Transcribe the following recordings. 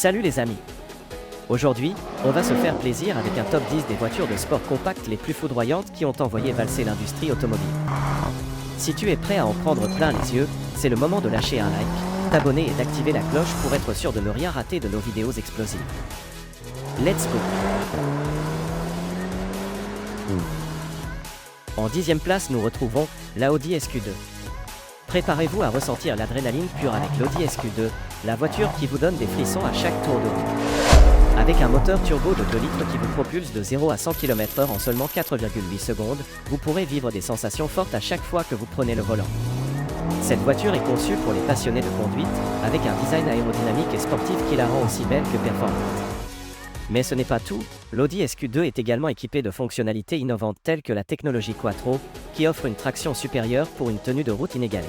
Salut les amis! Aujourd'hui, on va se faire plaisir avec un top 10 des voitures de sport compactes les plus foudroyantes qui ont envoyé valser l'industrie automobile. Si tu es prêt à en prendre plein les yeux, c'est le moment de lâcher un like, t'abonner et d'activer la cloche pour être sûr de ne rien rater de nos vidéos explosives. Let's go! En 10e place, nous retrouvons la Audi SQ2. Préparez-vous à ressentir l'adrénaline pure avec l'Audi SQ2, la voiture qui vous donne des frissons à chaque tour de route. Avec un moteur turbo de 2 litres qui vous propulse de 0 à 100 km/h en seulement 4,8 secondes, vous pourrez vivre des sensations fortes à chaque fois que vous prenez le volant. Cette voiture est conçue pour les passionnés de conduite, avec un design aérodynamique et sportif qui la rend aussi belle que performante. Mais ce n'est pas tout, l'Audi SQ2 est également équipée de fonctionnalités innovantes telles que la technologie Quattro, qui offre une traction supérieure pour une tenue de route inégalée.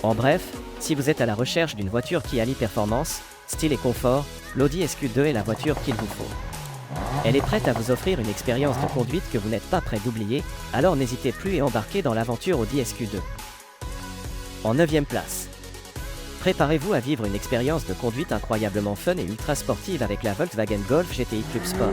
En bref, si vous êtes à la recherche d'une voiture qui allie performance, style et confort, l'Audi SQ2 est la voiture qu'il vous faut. Elle est prête à vous offrir une expérience de conduite que vous n'êtes pas prêt d'oublier, alors n'hésitez plus et embarquez dans l'aventure Audi SQ2. En 9e place. Préparez-vous à vivre une expérience de conduite incroyablement fun et ultra sportive avec la Volkswagen Golf GTI Club Sport.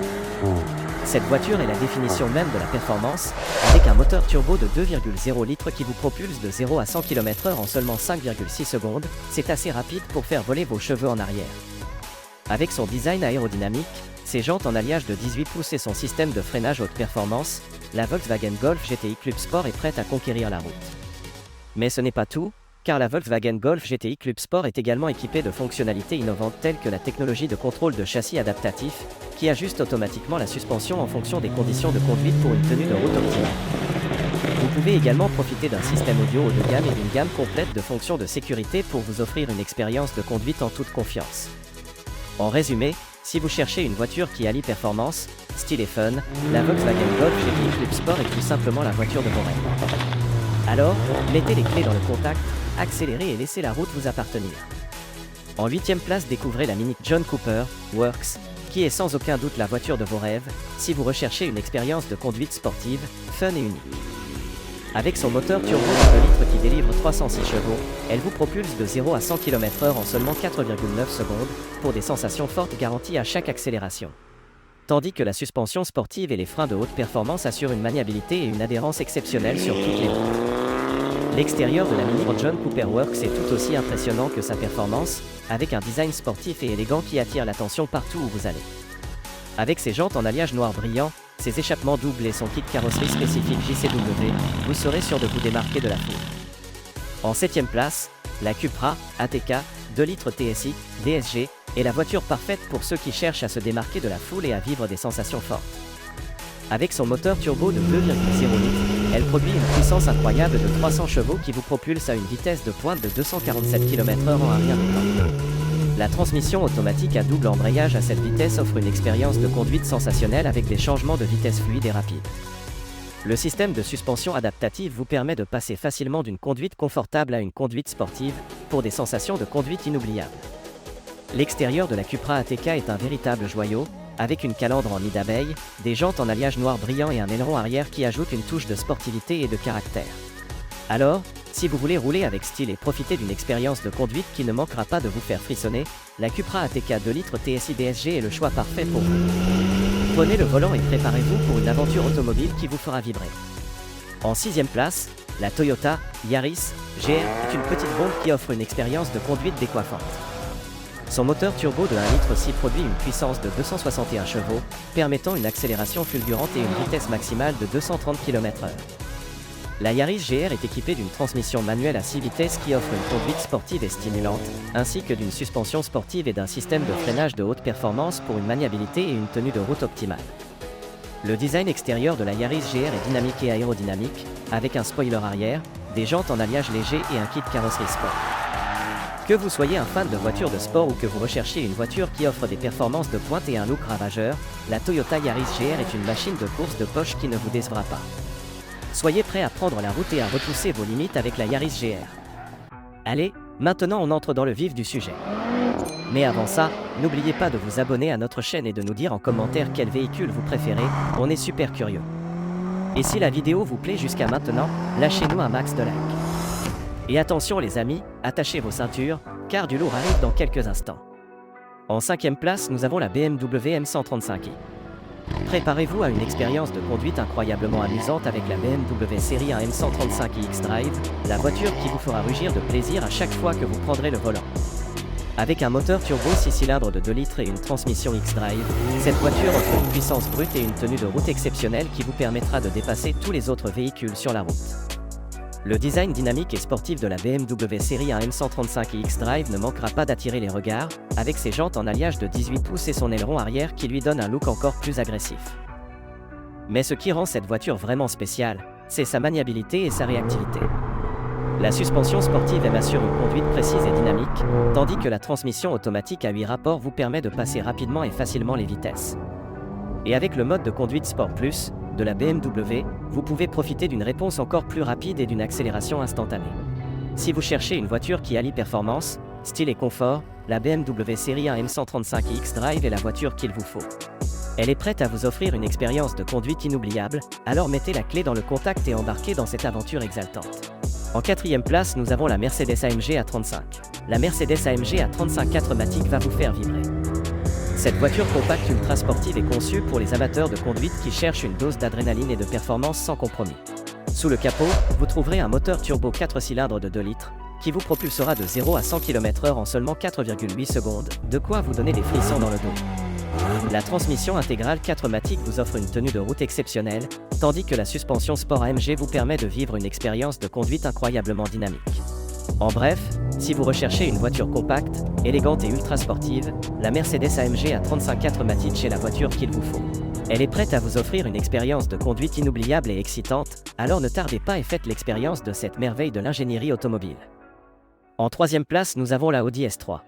Cette voiture est la définition même de la performance, avec un moteur turbo de 2,0 litres qui vous propulse de 0 à 100 km/h en seulement 5,6 secondes, c'est assez rapide pour faire voler vos cheveux en arrière. Avec son design aérodynamique, ses jantes en alliage de 18 pouces et son système de freinage haute performance, la Volkswagen Golf GTI Club Sport est prête à conquérir la route. Mais ce n'est pas tout, car la Volkswagen Golf GTI Club Sport est également équipée de fonctionnalités innovantes telles que la technologie de contrôle de châssis adaptatif, qui ajuste automatiquement la suspension en fonction des conditions de conduite pour une tenue de route optimale. Vous pouvez également profiter d'un système audio haut de gamme et d'une gamme complète de fonctions de sécurité pour vous offrir une expérience de conduite en toute confiance. En résumé, si vous cherchez une voiture qui allie performance, style et fun, la Volkswagen Golf GTI Club Sport est tout simplement la voiture de vos rêves. Alors, mettez les clés dans le contact, accélérez et laissez la route vous appartenir. En 8e place, découvrez la Mini John Cooper Works, qui est sans aucun doute la voiture de vos rêves, si vous recherchez une expérience de conduite sportive, fun et unique. Avec son moteur turbo de 2 litres qui délivre 306 chevaux, elle vous propulse de 0 à 100 km/h en seulement 4,9 secondes, pour des sensations fortes garanties à chaque accélération. Tandis que la suspension sportive et les freins de haute performance assurent une maniabilité et une adhérence exceptionnelles sur toutes les routes. L'extérieur de la Mini John Cooper Works est tout aussi impressionnant que sa performance, avec un design sportif et élégant qui attire l'attention partout où vous allez. Avec ses jantes en alliage noir brillant, ses échappements doubles et son kit carrosserie spécifique JCW, vous serez sûr de vous démarquer de la foule. En 7e place, la Cupra ATK 2 litres TSI DSG est la voiture parfaite pour ceux qui cherchent à se démarquer de la foule et à vivre des sensations fortes. Avec son moteur turbo de 2,0 litres, elle produit une puissance incroyable de 300 chevaux qui vous propulse à une vitesse de pointe de 247 km/h en un rien de temps. La transmission automatique à double embrayage à cette vitesse offre une expérience de conduite sensationnelle avec des changements de vitesse fluides et rapides. Le système de suspension adaptative vous permet de passer facilement d'une conduite confortable à une conduite sportive, pour des sensations de conduite inoubliables. L'extérieur de la Cupra ATK est un véritable joyau, avec une calandre en nid d'abeille, des jantes en alliage noir brillant et un aileron arrière qui ajoute une touche de sportivité et de caractère. Alors, si vous voulez rouler avec style et profiter d'une expérience de conduite qui ne manquera pas de vous faire frissonner, la Cupra ATK 2 litres TSI DSG est le choix parfait pour vous. Prenez le volant et préparez-vous pour une aventure automobile qui vous fera vibrer. En 6e place, la Toyota Yaris GR est une petite bombe qui offre une expérience de conduite décoiffante. Son moteur turbo de 1 litre 6 produit une puissance de 261 chevaux, permettant une accélération fulgurante et une vitesse maximale de 230 km/h. La Yaris GR est équipée d'une transmission manuelle à 6 vitesses qui offre une conduite sportive et stimulante, ainsi que d'une suspension sportive et d'un système de freinage de haute performance pour une maniabilité et une tenue de route optimale. Le design extérieur de la Yaris GR est dynamique et aérodynamique, avec un spoiler arrière, des jantes en alliage léger et un kit carrosserie sport. Que vous soyez un fan de voitures de sport ou que vous recherchiez une voiture qui offre des performances de pointe et un look ravageur, la Toyota Yaris GR est une machine de course de poche qui ne vous décevra pas. Soyez prêts à prendre la route et à repousser vos limites avec la Yaris GR. Allez, maintenant on entre dans le vif du sujet. Mais avant ça, n'oubliez pas de vous abonner à notre chaîne et de nous dire en commentaire quel véhicule vous préférez, on est super curieux. Et si la vidéo vous plaît jusqu'à maintenant, lâchez-nous un max de likes. Et attention les amis, attachez vos ceintures, car du lourd arrive dans quelques instants. En 5e place, nous avons la BMW M135i. Préparez-vous à une expérience de conduite incroyablement amusante avec la BMW série 1 M135i X-Drive, la voiture qui vous fera rugir de plaisir à chaque fois que vous prendrez le volant. Avec un moteur turbo 6 cylindres de 2 litres et une transmission X-Drive, cette voiture offre une puissance brute et une tenue de route exceptionnelle qui vous permettra de dépasser tous les autres véhicules sur la route. Le design dynamique et sportif de la BMW série 1 M135i X-Drive ne manquera pas d'attirer les regards, avec ses jantes en alliage de 18 pouces et son aileron arrière qui lui donne un look encore plus agressif. Mais ce qui rend cette voiture vraiment spéciale, c'est sa maniabilité et sa réactivité. La suspension sportive assure une conduite précise et dynamique, tandis que la transmission automatique à 8 rapports vous permet de passer rapidement et facilement les vitesses. Et avec le mode de conduite Sport Plus de la BMW, vous pouvez profiter d'une réponse encore plus rapide et d'une accélération instantanée. Si vous cherchez une voiture qui allie performance, style et confort, la BMW série 1 M135i X-Drive est la voiture qu'il vous faut. Elle est prête à vous offrir une expérience de conduite inoubliable, alors mettez la clé dans le contact et embarquez dans cette aventure exaltante. En 4e place, nous avons la Mercedes AMG A35. La Mercedes AMG A35 4MATIC va vous faire vibrer. Cette voiture compacte ultra sportive est conçue pour les amateurs de conduite qui cherchent une dose d'adrénaline et de performance sans compromis. Sous le capot, vous trouverez un moteur turbo 4 cylindres de 2 litres, qui vous propulsera de 0 à 100 km/h en seulement 4,8 secondes, de quoi vous donner des frissons dans le dos. La transmission intégrale 4MATIC vous offre une tenue de route exceptionnelle, tandis que la suspension Sport AMG vous permet de vivre une expérience de conduite incroyablement dynamique. En bref, si vous recherchez une voiture compacte, élégante et ultra sportive, la Mercedes AMG A35 4MATIC est la voiture qu'il vous faut. Elle est prête à vous offrir une expérience de conduite inoubliable et excitante, alors ne tardez pas et faites l'expérience de cette merveille de l'ingénierie automobile. En 3e place, nous avons la Audi S3.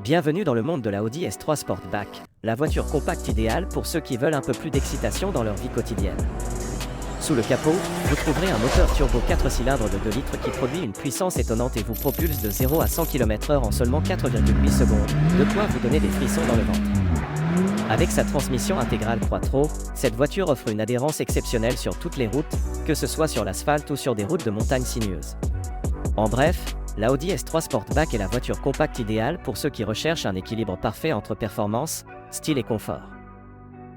Bienvenue dans le monde de la Audi S3 Sportback, la voiture compacte idéale pour ceux qui veulent un peu plus d'excitation dans leur vie quotidienne. Sous le capot, vous trouverez un moteur turbo 4 cylindres de 2 litres qui produit une puissance étonnante et vous propulse de 0 à 100 km/h en seulement 4,8 secondes, de quoi vous donner des frissons dans le ventre. Avec sa transmission intégrale Quattro, cette voiture offre une adhérence exceptionnelle sur toutes les routes, que ce soit sur l'asphalte ou sur des routes de montagne sinueuses. En bref, la Audi S3 Sportback est la voiture compacte idéale pour ceux qui recherchent un équilibre parfait entre performance, style et confort.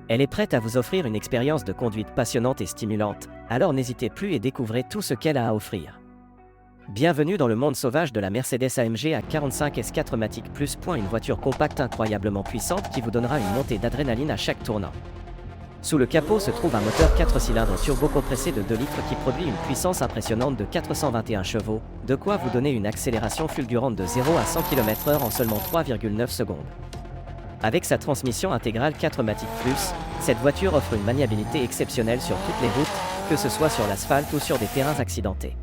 Elle est prête à vous offrir une expérience de conduite passionnante et stimulante, alors n'hésitez plus et découvrez tout ce qu'elle a à offrir. Bienvenue dans le monde sauvage de la Mercedes AMG A45 S4 MATIC Plus. Une voiture compacte incroyablement puissante qui vous donnera une montée d'adrénaline à chaque tournant. Sous le capot se trouve un moteur 4 cylindres turbo compressé de 2 litres qui produit une puissance impressionnante de 421 chevaux, de quoi vous donner une accélération fulgurante de 0 à 100 km/h en seulement 3,9 secondes. Avec sa transmission intégrale 4MATIC Plus, cette voiture offre une maniabilité exceptionnelle sur toutes les routes, que ce soit sur l'asphalte ou sur des terrains accidentés.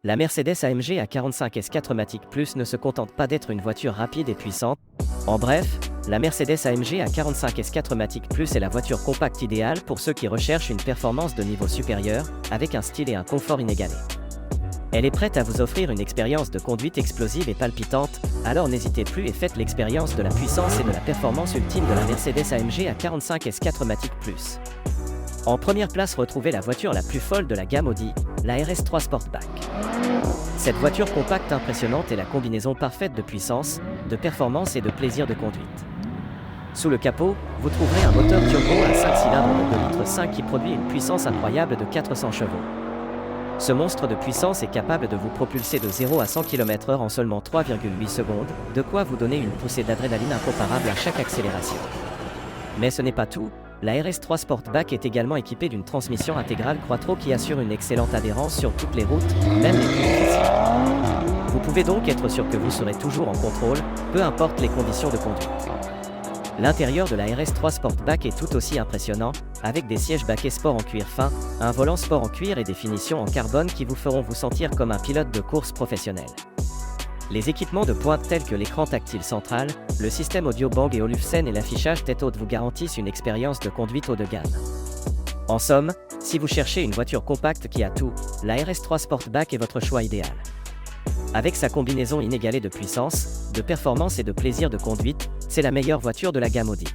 La Mercedes AMG A45 S4 MATIC Plus ne se contente pas d'être une voiture rapide et puissante. En bref, la Mercedes AMG A45 S4 MATIC Plus est la voiture compacte idéale pour ceux qui recherchent une performance de niveau supérieur, avec un style et un confort inégalés. Elle est prête à vous offrir une expérience de conduite explosive et palpitante, alors n'hésitez plus et faites l'expérience de la puissance et de la performance ultime de la Mercedes AMG A45 S4 MATIC Plus. En première place, retrouvez la voiture la plus folle de la gamme Audi, la RS3 Sportback. Cette voiture compacte impressionnante est la combinaison parfaite de puissance, de performance et de plaisir de conduite. Sous le capot, vous trouverez un moteur turbo à 5 cylindres de 2,5 litres qui produit une puissance incroyable de 400 chevaux. Ce monstre de puissance est capable de vous propulser de 0 à 100 km/h en seulement 3,8 secondes, de quoi vous donner une poussée d'adrénaline incomparable à chaque accélération. Mais ce n'est pas tout, la RS3 Sportback est également équipée d'une transmission intégrale Quattro qui assure une excellente adhérence sur toutes les routes, même les plus difficiles. Vous pouvez donc être sûr que vous serez toujours en contrôle, peu importe les conditions de conduite. L'intérieur de la RS3 Sportback est tout aussi impressionnant, avec des sièges baquets sport en cuir fin, un volant sport en cuir et des finitions en carbone qui vous feront vous sentir comme un pilote de course professionnel. Les équipements de pointe tels que l'écran tactile central, le système audio Bang & Olufsen et l'affichage tête haute vous garantissent une expérience de conduite haut de gamme. En somme, si vous cherchez une voiture compacte qui a tout, la RS3 Sportback est votre choix idéal. Avec sa combinaison inégalée de puissance, de performance et de plaisir de conduite, c'est la meilleure voiture de la gamme Audi.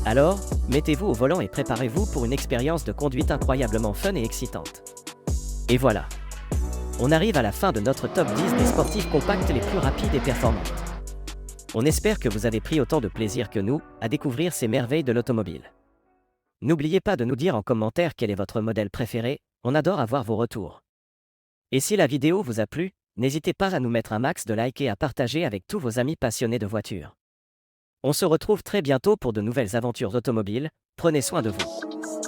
Alors, mettez-vous au volant et préparez-vous pour une expérience de conduite incroyablement fun et excitante. Et voilà. On arrive à la fin de notre top 10 des sportifs compacts les plus rapides et performantes. On espère que vous avez pris autant de plaisir que nous à découvrir ces merveilles de l'automobile. N'oubliez pas de nous dire en commentaire quel est votre modèle préféré, on adore avoir vos retours. Et si la vidéo vous a plu, n'hésitez pas à nous mettre un max de likes et à partager avec tous vos amis passionnés de voitures. On se retrouve très bientôt pour de nouvelles aventures automobiles, prenez soin de vous.